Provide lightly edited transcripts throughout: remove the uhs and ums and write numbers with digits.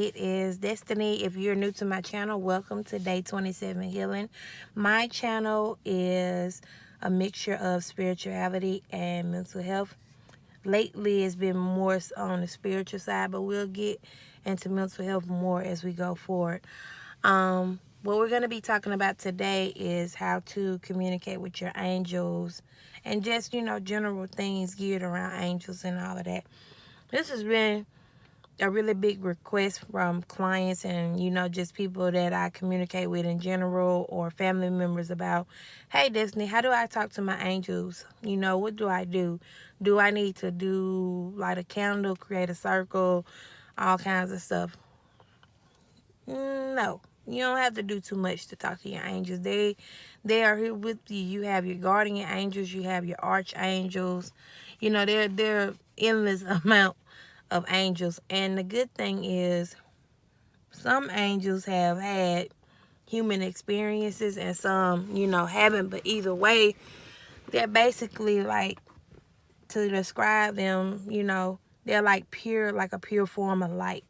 it is Destiny. If you're new to my channel, welcome to Day 27 Healing. My channel is a mixture of spirituality and mental health. Lately, it's been more on the spiritual side, but we'll get into mental health more as we go forward. What we're going to be talking about today is how to communicate with your angels and just, general things geared around angels and all of that. This has been a really big request from clients and, just people that I communicate with in general or family members about, hey, Destiny, how do I talk to my angels? What do I do? Do I need to light a candle, create a circle, all kinds of stuff? No, you don't have to do too much to talk to your angels. They are here with you. You have your guardian angels, you have your archangels. They're endless amount of angels. And the good thing is some angels have had human experiences and some, haven't. But either way, they're basically like, to describe them, they're like a pure form of light.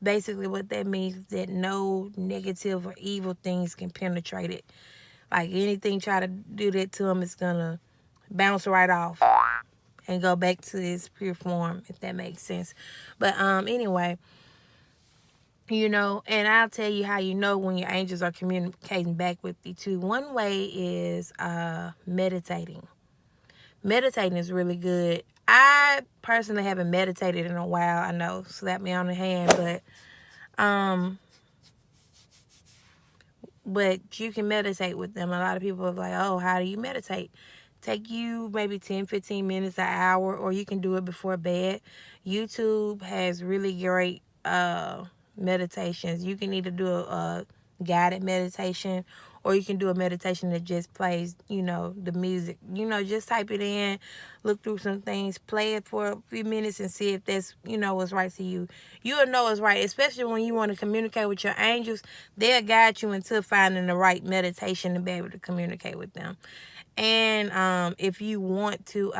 Basically what that means is that no negative or evil things can penetrate it. Like anything try to do that to them, it's gonna bounce right off and go back to its pure form, if that makes sense. But anyway, and I'll tell you how when your angels are communicating back with you too. One way is meditating. Meditating is really good. I personally haven't meditated in a while. I know, slap me on the hand, but you can meditate with them. A lot of people are like, oh, how do you meditate? Take you maybe 10, 15 minutes, an hour, or you can do it before bed. YouTube has really great meditations. You can either do a guided meditation, or you can do a meditation that just plays, the music. Just type it in, look through some things, play it for a few minutes and see if that's, what's right to you. You'll know it's right, especially when you want to communicate with your angels. They'll guide you into finding the right meditation to be able to communicate with them. And if you want to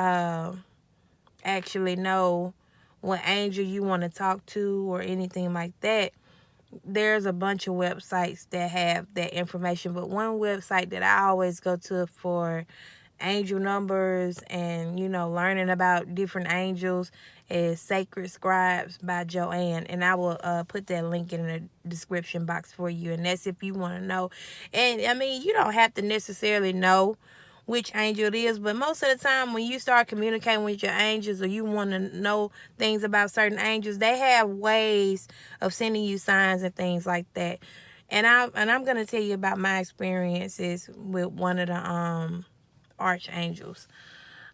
actually know what angel you want to talk to or anything like that, there's a bunch of websites that have that information. But one website that I always go to for angel numbers and, learning about different angels is Sacred Scribes by Joanne. And I will put that link in the description box for you. And that's if you want to know. And, I mean, you don't have to necessarily know which angel it is, but most of the time when you start communicating with your angels or you want to know things about certain angels, they have ways of sending you signs and things like that. And I'm going to tell you about my experiences with one of the archangels.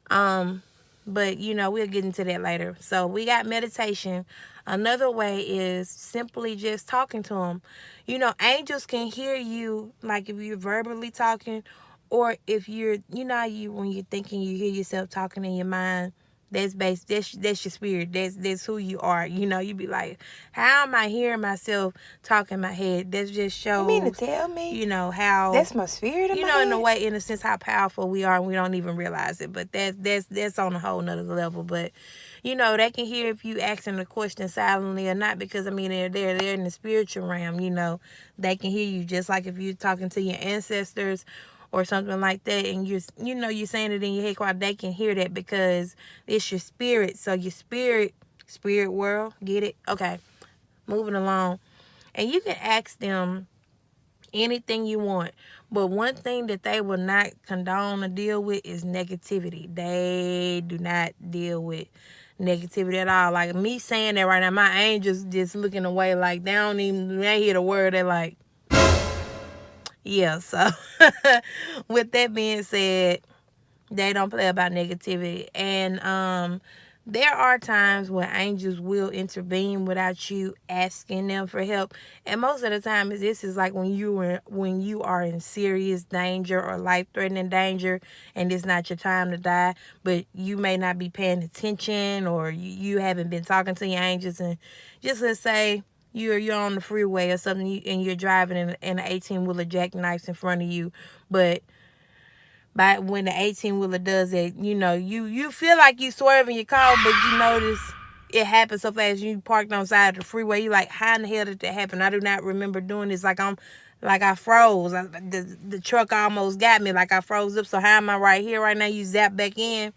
But we'll get into that later. So we got meditation. Another way is simply just talking to them. Angels can hear you, like if you're verbally talking, or if you're, when you're thinking, you hear yourself talking in your mind. That's that's your spirit. That's who you are. You be like, how am I hearing myself talk in my head? That just shows. You mean to tell me? How that's my spirit in my head? in a way, in a sense, how powerful we are, and we don't even realize it. But that's on a whole nother level. But they can hear if you asking a question silently or not, because they're in the spiritual realm. They can hear you, just like if you're talking to your ancestors or something like that, and you're saying it in your head quiet. They can hear that because it's your spirit. So your spirit world, get it? Okay, moving along. And you can ask them anything you want, but one thing that they will not condone or deal with is negativity. They do not deal with negativity at all. Like me saying that right now, my angels just looking away, like they hear the word, they're like, yeah. So with that being said, they don't play about negativity. And there are times when angels will intervene without you asking them for help. And most of the time, this is like when you are in serious danger or life-threatening danger, and it's not your time to die, but you may not be paying attention, or you haven't been talking to your angels. And just let's say you're on the freeway or something, and you're driving and an 18-wheeler jackknifes in front of you, but when the 18-wheeler does it, you feel like you swerving your car, but you notice it happened so fast. You parked on the side of the freeway. You like, how in the hell did that happen? I do not remember doing this. Like I froze. The truck almost got me. Like I froze up. So how am I right here right now? You zap back in.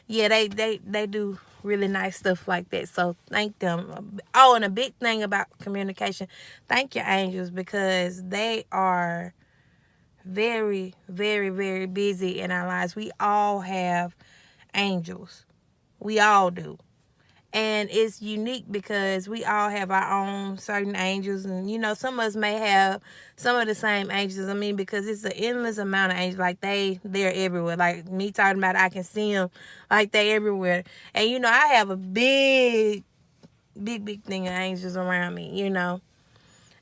Yeah, they do really nice stuff like that. So thank them. Oh, and a big thing about communication, thank your angels, because they are very, very, very busy in our lives. We all have angels. We all do. And it's unique because we all have our own certain angels. And, some of us may have some of the same angels. I mean, because it's an endless amount of angels. Like, they're everywhere. Like, me talking about I can see them. Like, they everywhere. And, I have a big, big, big thing of angels around me,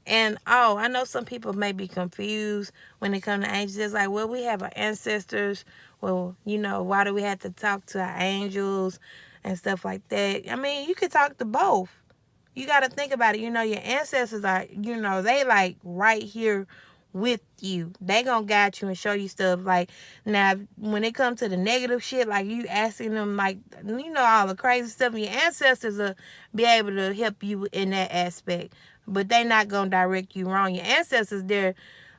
And, I know some people may be confused when it comes to angels. It's like, well, we have our ancestors. Well, why do we have to talk to our angels and stuff like that? I mean, you could talk to both. You got to think about it. Your ancestors are, they like right here with you. They gonna guide you and show you stuff. Like, now, when it comes to the negative shit, like you asking them, like, all the crazy stuff, your ancestors will be able to help you in that aspect. But they not gonna direct you wrong. Your ancestors, they're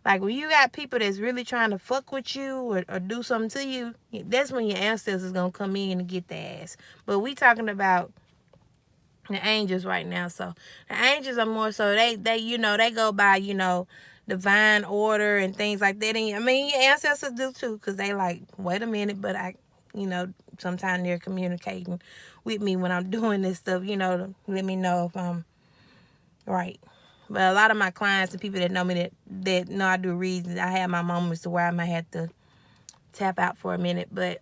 like, when you got people that's really trying to fuck with you or do something to you, that's when your ancestors gonna come in and get their ass. But we talking about the angels right now. So the angels are more so they they go by, divine order and things like that. And I mean, your ancestors do too, because they like, wait a minute, but sometimes they're communicating with me when I'm doing this stuff, to let me know if I'm right. But a lot of my clients and people that know me that know I do readings, I have my moments to where I might have to tap out for a minute. But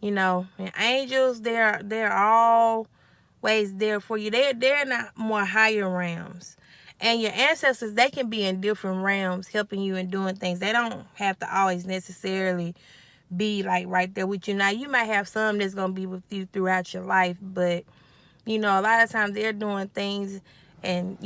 and angels, they're all ways there for you. They're not more higher realms. And your ancestors, they can be in different realms helping you and doing things. They don't have to always necessarily be like right there with you. Now, you might have some that's going to be with you throughout your life, but a lot of times they're doing things and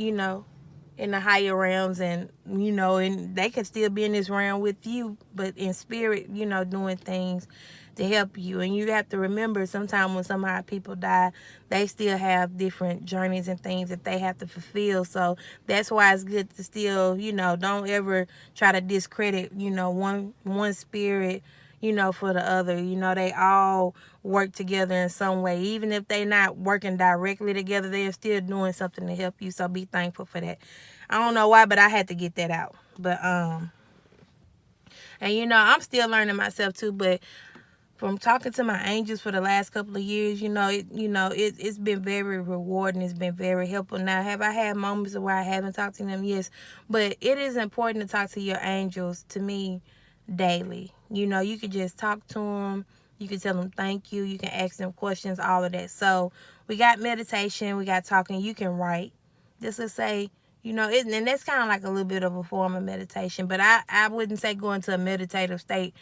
in the higher realms, and and they can still be in this realm with you, but in spirit, doing things to help you. And you have to remember, sometimes when some of our people die, they still have different journeys and things that they have to fulfill. So that's why it's good to still, don't ever try to discredit, one spirit, for the other. They all work together in some way. Even if they're not working directly together, they're still doing something to help you. So be thankful for that. I don't know why, but I had to get that out. But and I'm still learning myself too, but from talking to my angels for the last couple of years, it's been very rewarding. It's been very helpful. Now, have I had moments where I haven't talked to them? Yes. But it is important to talk to your angels, to me, daily. You could just talk to them. You can tell them thank you. You can ask them questions, all of that. So we got meditation. We got talking. You can write. Just to say, and that's kind of like a little bit of a form of meditation. But I wouldn't say go into a meditative state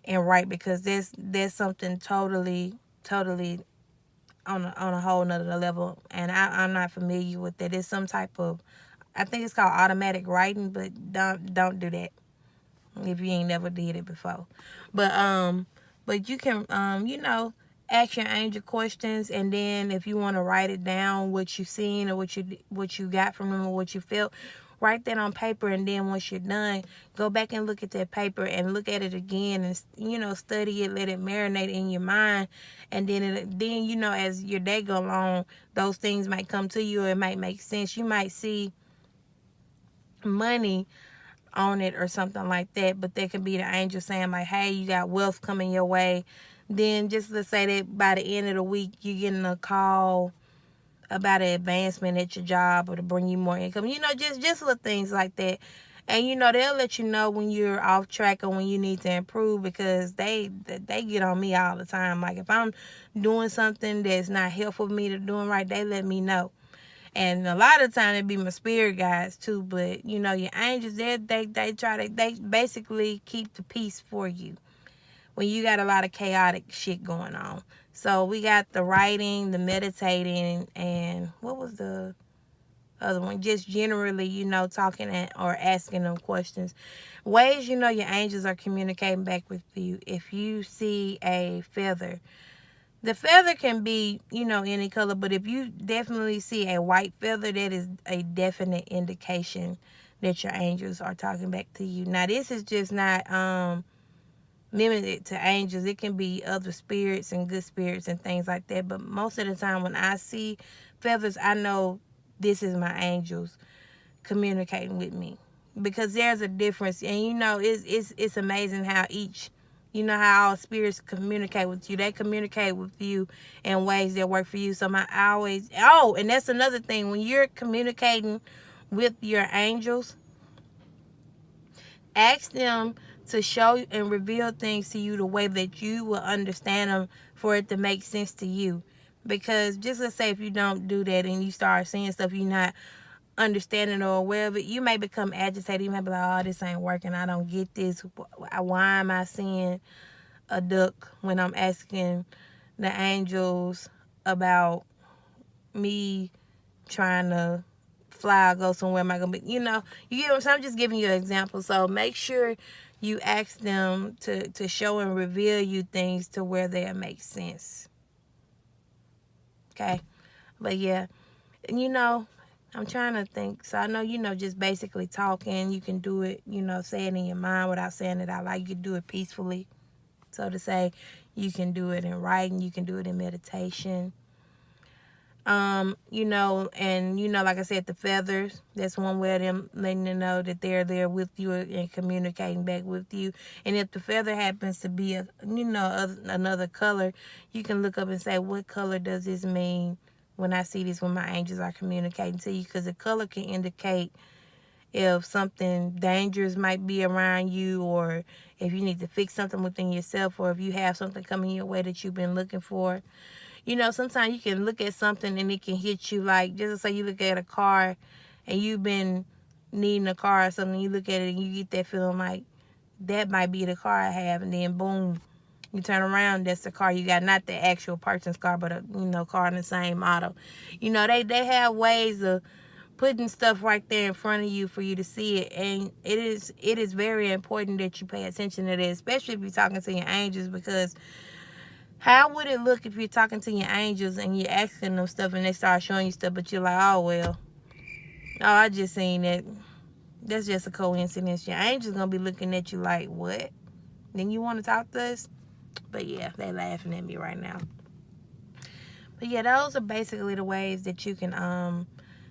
and write, because there's something totally on a whole nother level, and I'm not familiar with that. It's some type of, I think it's called automatic writing, but don't do that if you ain't never did it before. But you can ask your angel questions, and then if you want to write it down, what you seen or what you got from them or what you felt, write that on paper. And then once you're done, go back and look at that paper and look at it again, and study it, let it marinate in your mind. And then as your day go along, those things might come to you, or it might make sense. You might see money on it or something like that, but there could be the angel saying like, hey, you got wealth coming your way. Then just let's say that by the end of the week, you're getting a call about an advancement at your job or to bring you more income. Just little things like that. And they'll let you know when you're off track or when you need to improve, because they get on me all the time. Like, if I'm doing something that's not helpful for me to doing right, they let me know. And a lot of the time it be my spirit guides too. But your angels, they basically keep the peace for you when you got a lot of chaotic shit going on. So we got the writing, the meditating, and what was the other one? Just generally, talking or asking them questions. Ways your angels are communicating back with you. If you see a feather, The feather can be, any color, but if you definitely see a white feather, that is a definite indication that your angels are talking back to you. Now, this is just not limited to angels. It can be other spirits and good spirits and things like that. But most of the time when I see feathers, I know this is my angels communicating with me, because there's a difference. And it's amazing how how all spirits communicate with you. They communicate with you in ways that work for you. So and that's another thing. When you're communicating with your angels, ask them to show and reveal things to you the way that you will understand them, for it to make sense to you. Because just let's say if you don't do that and you start seeing stuff you're not understanding or aware of it, you may become agitated. You may be like, oh, this ain't working. I don't get this. Why am I seeing a duck when I'm asking the angels about me trying to fly or go somewhere? Am I going to be, you get what I'm saying? I'm just giving you an example. So make sure you ask them to show and reveal you things to where they'll make sense. Okay? But yeah, and I'm trying to think. So I know, just basically talking, you can do it, say it in your mind without saying it out loud. You can do it peacefully, so to say. You can do it in writing. You can do it in meditation. And like I said, the feathers, that's one way of them letting you know that they're there with you and communicating back with you. And if the feather happens to be another color, you can look up and say, what color does this mean when I see this, when my angels are communicating to you? Because the color can indicate if something dangerous might be around you, or if you need to fix something within yourself, or if you have something coming your way that you've been looking for. Sometimes you can look at something and it can hit you, like, just say you look at a car and you've been needing a car or something, you look at it and you get that feeling like, that might be the car I have, and then boom, you turn around, that's the car you got, not the actual person's car, but a car in the same model. They have ways of putting stuff right there in front of you for you to see it, and it is very important that you pay attention to that, especially if you're talking to your angels. Because how would it look if you're talking to your angels and you're asking them stuff and they start showing you stuff, but you're like, oh, well, I just seen that. That's just a coincidence. Your angels going to be looking at you like, what? Then you want to talk to us? But yeah, they laughing at me right now. But yeah, those are basically the ways that you can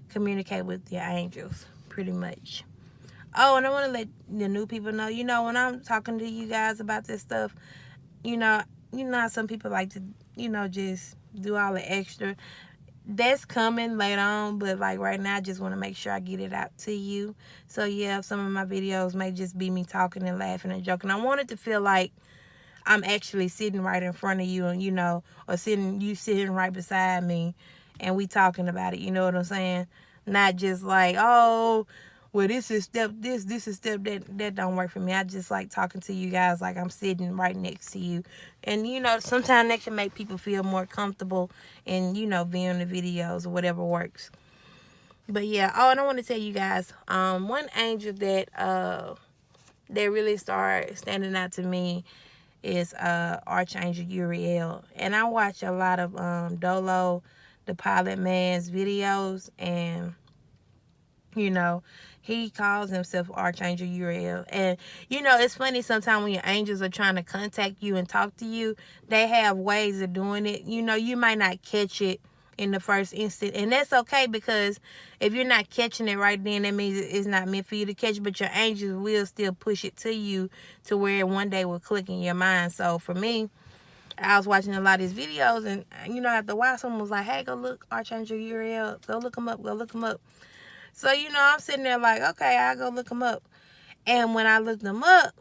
communicate with your angels, pretty much. Oh, and I want to let the new people know, when I'm talking to you guys about this stuff, how some people like to, just do all the extra. That's coming later on, but like right now, I just want to make sure I get it out to you. So yeah, some of my videos may just be me talking and laughing and joking. I want it to feel like I'm actually sitting right in front of you, and or sitting right beside me, and we talking about it. You know what I'm saying? Not just like, oh, well, this is step this is step that. That don't work for me. I just like talking to you guys like I'm sitting right next to you. And sometimes that can make people feel more comfortable in viewing the videos or whatever works. But yeah, and I want to tell you guys, one angel that really started standing out to me is Archangel Uriel. And I watch a lot of Dolo, the Pilot Man's videos, and he calls himself Archangel Uriel. And it's funny, sometimes when your angels are trying to contact you and talk to you, they have ways of doing it. You might not catch it in the first instant, and that's okay, because if you're not catching it right then, that means it's not meant for you to catch. But your angels will still push it to you to where one day will click in your mind. So for me, I was watching a lot of his videos, and after a while, someone was like, hey, go look Archangel Uriel, go look him up. So, I'm sitting there like, okay, I'll go look them up. And when I looked them up,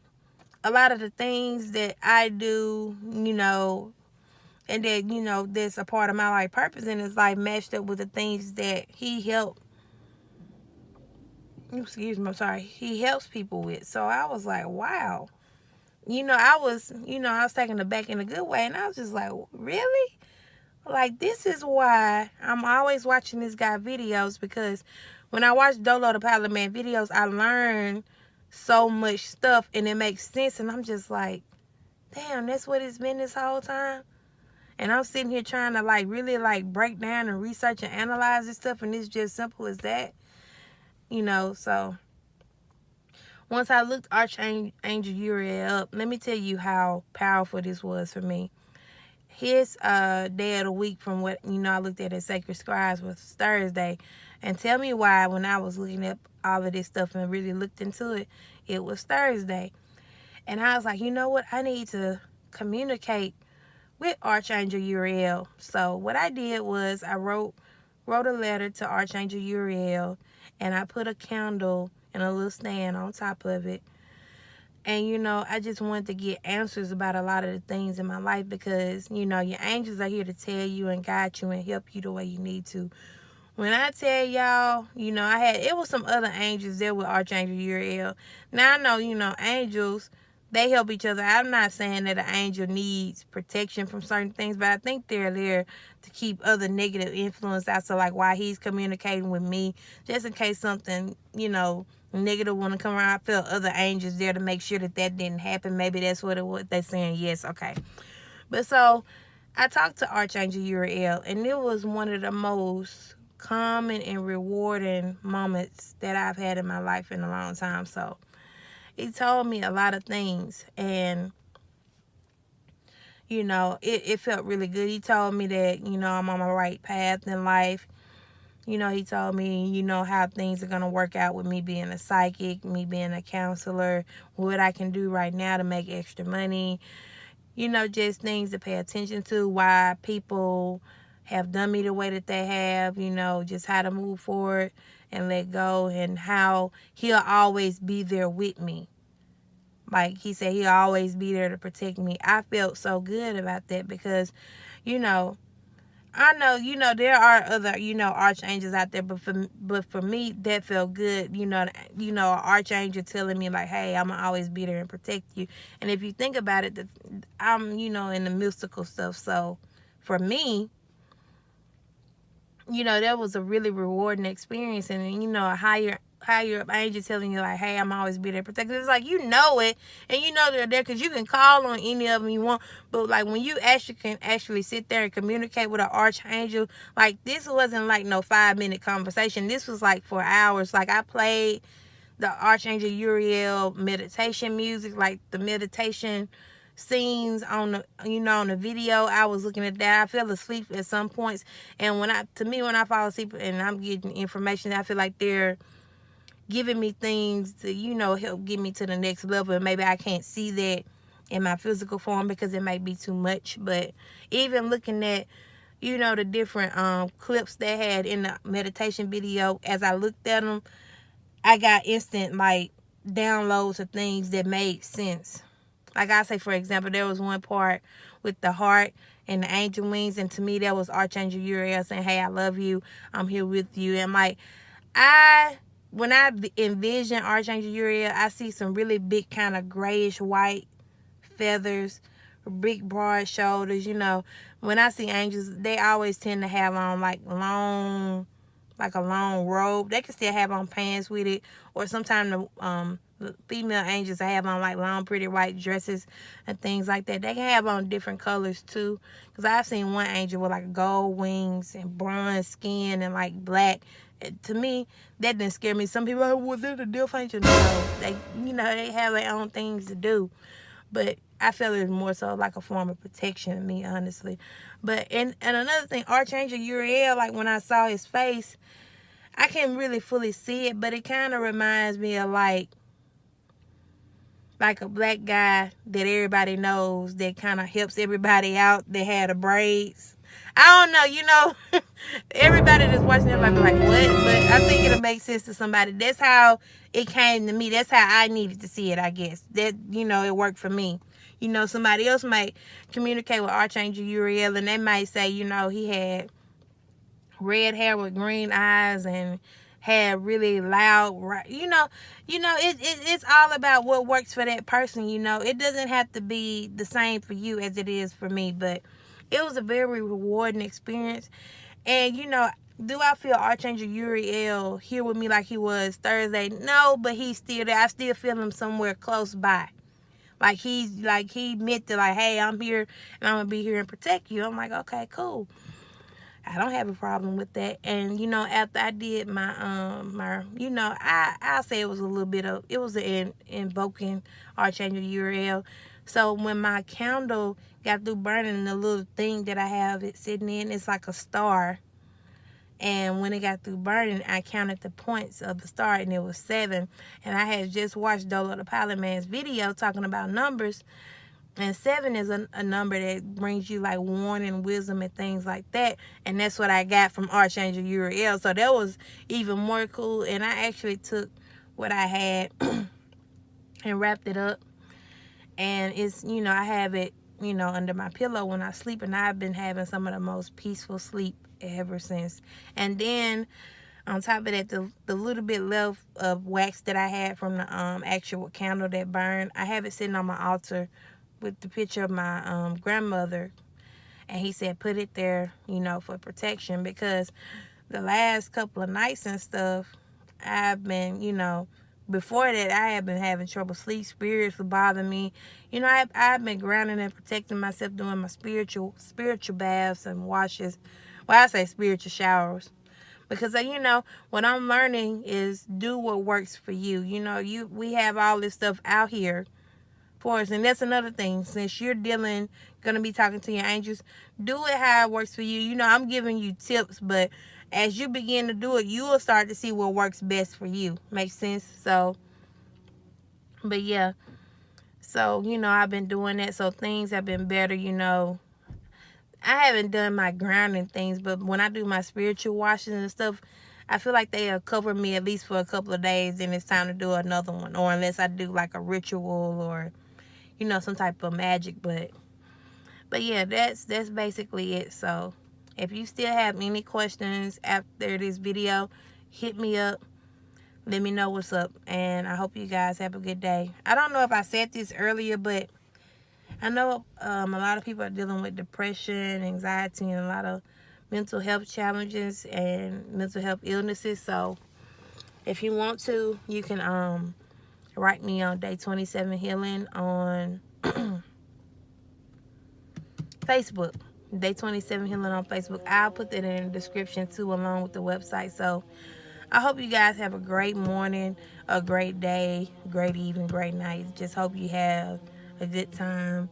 a lot of the things that I do, and that, that's a part of my life purpose, and it's like matched up with the things that he helps people with. So I was like, wow. I was taken aback in a good way, and I was just like, really? Like, this is why I'm always watching this guy videos, because when I watch Dolo the Pilot Man videos, I learn so much stuff, and it makes sense, and I'm just like, damn, that's what it's been this whole time. And I'm sitting here trying to like really like break down and research and analyze this stuff, and it's just simple as that, you know. So once I looked Archangel Uriel up, let me tell you how powerful this was for me. His day of the week, from what I looked at Sacred Scribes, was Thursday. And tell me why, when I was looking up all of this stuff and really looked into it, it was Thursday. And I was like, you know what? I need to communicate with Archangel Uriel. So what I did was I wrote a letter to Archangel Uriel, and I put a candle and a little stand on top of it. And, I just wanted to get answers about a lot of the things in my life, because, your angels are here to tell you and guide you and help you the way you need to. When I tell y'all, it was some other angels there with Archangel Uriel. Now, I know, angels, they help each other. I'm not saying that an angel needs protection from certain things, but I think they're there to keep other negative influence out. So, like, while he's communicating with me, just in case something, negative want to come around, I felt other angels there to make sure that didn't happen. Maybe that's what it was. They're saying, yes, okay. But so, I talked to Archangel Uriel, and it was one of the most common and rewarding moments that I've had in my life in a long time. So, he told me a lot of things, and it felt really good. He told me that I'm on my right path in life. He told me how things are going to work out with me being a psychic, me being a counselor, what I can do right now to make extra money, just things to pay attention to, why people have done me the way that they have, just how to move forward and let go, and how he'll always be there with me. Like he said, he'll always be there to protect me. I felt so good about that, because, I know, there are other, archangels out there, but for me, that felt good. An archangel telling me like, hey, I'm gonna always be there and protect you. And if you think about it, I'm, in the mystical stuff. So for me, that was a really rewarding experience. And, a higher up angel telling you like, hey, I'm always be there protected. It's like, it, and they're there, because you can call on any of them you want. But like, when you can actually sit there and communicate with an archangel, like, this wasn't like no 5-minute conversation. This was like for hours. Like, I played the Archangel Uriel meditation music, like the meditation scenes on the video. I was looking at that. I fell asleep at some points, and when I fall asleep and I'm getting information, I feel like they're giving me things to help get me to the next level. And maybe I can't see that in my physical form because it might be too much. But even looking at the different clips they had in the meditation video, as I looked at them, I got instant like downloads of things that made sense. Like I say, for example, there was one part with the heart and the angel wings, and to me that was Archangel Uriel saying, hey, I love you, I'm here with you. And like, when I envision Archangel Uriel, I see some really big kind of grayish white feathers, big broad shoulders. When I see angels, they always tend to have on like a long robe. They can still have on pants with it, or sometimes the female angels have on like long pretty white dresses and things like that. They can have on different colors too, because I've seen one angel with like gold wings and bronze skin and like black. To me, that didn't scare me. Some people are like, was it a death angel? No, they have their own things to do, but I feel it's more so like a form of protection to me, honestly. But and another thing, Archangel Uriel, like when I saw his face, I can't really fully see it, but it kind of reminds me of like a black guy that everybody knows that kind of helps everybody out. That had the braids. I don't know, everybody that's watching that might be like, what? But I think it'll make sense to somebody. That's how it came to me. That's how I needed to see it, I guess. That, it worked for me. Somebody else might communicate with Archangel Uriel, and they might say, he had red hair with green eyes and had really loud, it's all about what works for that person. It doesn't have to be the same for you as it is for me, but it was a very rewarding experience. And do I feel Archangel Uriel here with me like he was Thursday? No, but he's still there. I still feel him somewhere close by. Like he meant to, like, hey, I'm here and I'm gonna be here and protect you. I'm like, okay, cool. I don't have a problem with that. And after I did my I'll say it was a little bit of, it was an invoking Archangel Uriel. So when my candle got through burning, the little thing that I have it sitting in, it's like a star. And when it got through burning, I counted the points of the star, and it was 7. And I had just watched Dolo the Pilot Man's video talking about numbers. And 7 is a number that brings you like warning, wisdom, and things like that. And that's what I got from Archangel Uriel. So that was even more cool. And I actually took what I had and wrapped it up. And it's, I have it, under my pillow when I sleep. And I've been having some of the most peaceful sleep ever since. And then on top of that, the little bit left of wax that I had from the actual candle that burned, I have it sitting on my altar with the picture of my grandmother. And he said put it there, for protection, because the last couple of nights and stuff, I've been, before that, I have been having trouble sleep. Spirits would bother me. I've been grounding and protecting myself, doing my spiritual baths and washes. Well, I say spiritual showers. Because, what I'm learning is do what works for you. We have all this stuff out here for us. And that's another thing. Since you're going to be talking to your angels, do it how it works for you. I'm giving you tips, but as you begin to do it, you will start to see what works best for you. Makes sense? So, but yeah. So, I've been doing that. So things have been better, I haven't done my grounding things, but when I do my spiritual washing and stuff, I feel like they'll cover me at least for a couple of days. Then it's time to do another one. Or unless I do like a ritual or, some type of magic. But yeah, that's basically it. So if you still have any questions after this video, hit me up. Let me know what's up. And I hope you guys have a good day. I don't know if I said this earlier, but I know a lot of people are dealing with depression, anxiety, and a lot of mental health challenges and mental health illnesses. So if you want to, you can write me on Day 27 Healing on Facebook. Day 27 Healing on Facebook. I'll put that in the description too, along with the website. So I hope you guys have a great morning, a great day, great evening, great night. Just hope you have a good time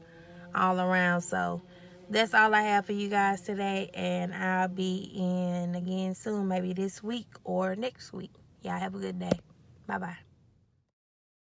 all around. So that's all I have for you guys today, and I'll be in again soon, maybe this week or next week. Y'all have a good day. Bye bye.